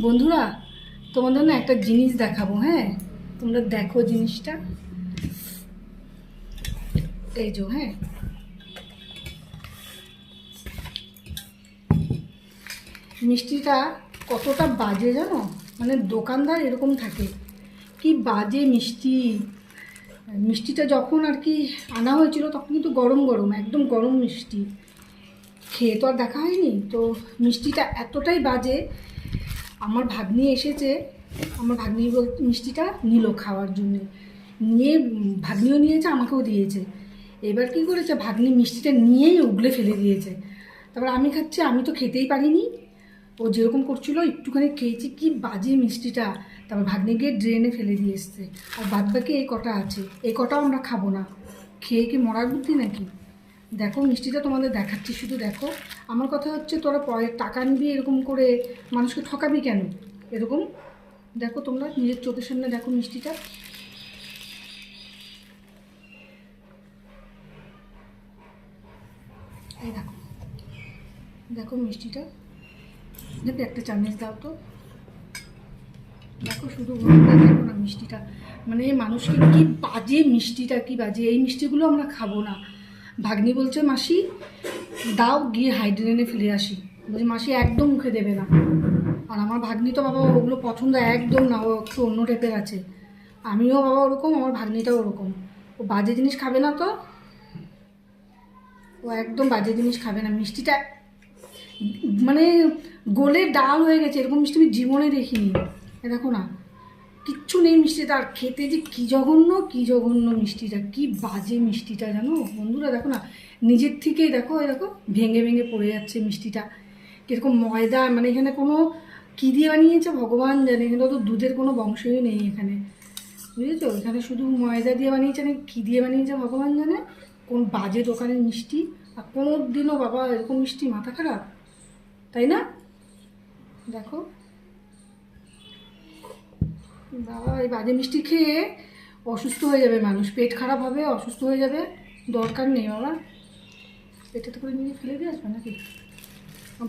বন্ধুরা, তোমাদের না একটা জিনিস দেখাবো। হ্যাঁ, তোমরা দেখো জিনিসটা। এই যে হ্যাঁ, মিষ্টিটা কতটা বাজে জানো? মানে দোকানদার এরকম থাকে, কি বাজে মিষ্টি। মিষ্টিটা যখন আর কি আনা হয়েছিল তখন কিন্তু গরম গরম, একদম গরম মিষ্টি। খেয়ে তো আর দেখা হয়নি তো। মিষ্টিটা এতটাই বাজে, আমার ভাগ্নি এসেছে, আমার ভাগ্নি মিষ্টিটা নিল খাওয়ার জন্য। নিয়ে ভাগ্নিও নিয়েছে, আমাকেও দিয়েছে। এবার কি করেছে, ভাগ্নি মিষ্টিটা নিয়েই উগলে ফেলে দিয়েছে। তারপর আমি খাচ্ছি, আমি তো খেতেই পারিনি। ও যেরকম করছিল একটুখানি খেয়েছি, কি বাজে মিষ্টিটা। তারপর ভাগ্নি গিয়ে ড্রেনে ফেলে দিয়ে এসছে। আর বাদ বাকি এই কটা আছে, এই কটাও আমরা খাবো না। খেয়ে কি মরার বুদ্ধি নাকি? দেখো মিষ্টিটা তোমাদের দেখাচ্ছি, শুধু দেখো। আমার কথা হচ্ছে, তোরা পরে টাকা নিবি এরকম করে, মানুষকে ঠকাবি কেন এরকম? দেখো তোমরা নিজের চোখের সামনে দেখো মিষ্টিটা। এই দেখো, দেখো মিষ্টিটা। দেখো একটা চামচ দাও তো। দেখো শুধু দেখো না মিষ্টিটা, মানে মানুষকে কি বাজে মিষ্টিটা, কি বাজে। এই মিষ্টিগুলো আমরা খাবো না। ভাগ্নি বলছে মাসি দাও, গিয়ে হাইড্রেনে ফেলে আসি। বলছি মাসি একদম মুখে দেবে না। আর আমার ভাগ্নি তো বাবা ওগুলো পছন্দ একদম না, ও একটু অন্য টাইপের আছে। আমিও বাবা ওরকম, আমার ভাগ্নিটাও ওরকম। ও বাজে জিনিস খাবে না তো, ও একদম বাজে জিনিস খাবে না। মিষ্টিটা মানে গলে ডাল হয়ে গেছে, এরকম মিষ্টি আমি জীবনে দেখিনি। দেখো না, কিচ্ছু নেই মিষ্টিটা। আর খেতে যে কী জঘন্য, কী জঘন্য মিষ্টিটা, কি বাজে মিষ্টিটা জানো বন্ধুরা। দেখো না, নিজের থেকেই দেখো, এই দেখো ভেঙে ভেঙে পড়ে যাচ্ছে মিষ্টিটা। কীরকম ময়দা, মানে এখানে কোনো কী দিয়ে বানিয়েছে ভগবান জানে, কিন্তু তো দুধের কোনো বংশই নেই এখানে, বুঝেছো? এখানে শুধু ময়দা দিয়ে বানিয়েছে, না কী দিয়ে বানিয়েছে ভগবান জানে। কোন বাজে দোকানের মিষ্টি। আর কোনো দিনও বাবা এরকম মিষ্টি, মাথা খারাপ, তাই না? দেখো বাবা, এই বাজে মিষ্টি খেয়ে অসুস্থ হয়ে যাবে মানুষ, পেট খারাপ হবে, অসুস্থ হয়ে যাবে। দরকার নেই বাবা, পেটেতে করে নিয়ে ফেলে দিয়ে আসবে নাকি?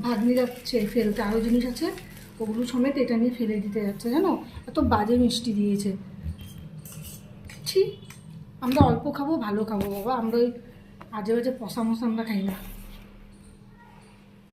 ভাগ্নি যাচ্ছে ফেলতে, আরও জিনিস আছে ওগুলো সমেত এটা নিয়ে ফেলে দিতে যাচ্ছে জানো। এত বাজে মিষ্টি দিয়েছে, ছি। আমরা অল্প খাবো, ভালো খাবো বাবা, আমরা ওই আজে বাজে পশা মশা আমরা খাই না।